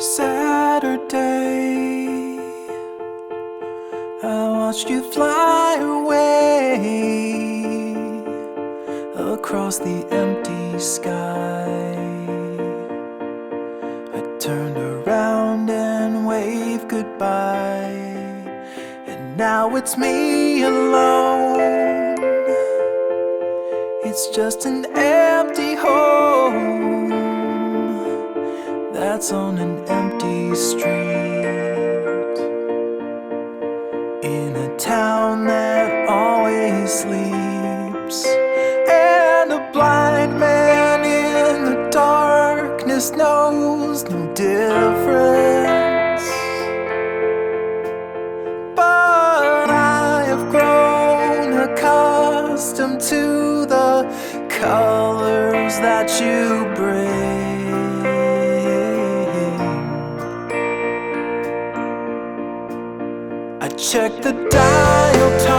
Saturday, I watched you fly away across the empty sky. I turned around and waved goodbye, and now it's me alone. It's just an empty home that's on an empty street, in a town that always sleeps, and a blind man in the darkness knows no difference. But I have grown accustomed to the colors that you bring. I check the dial.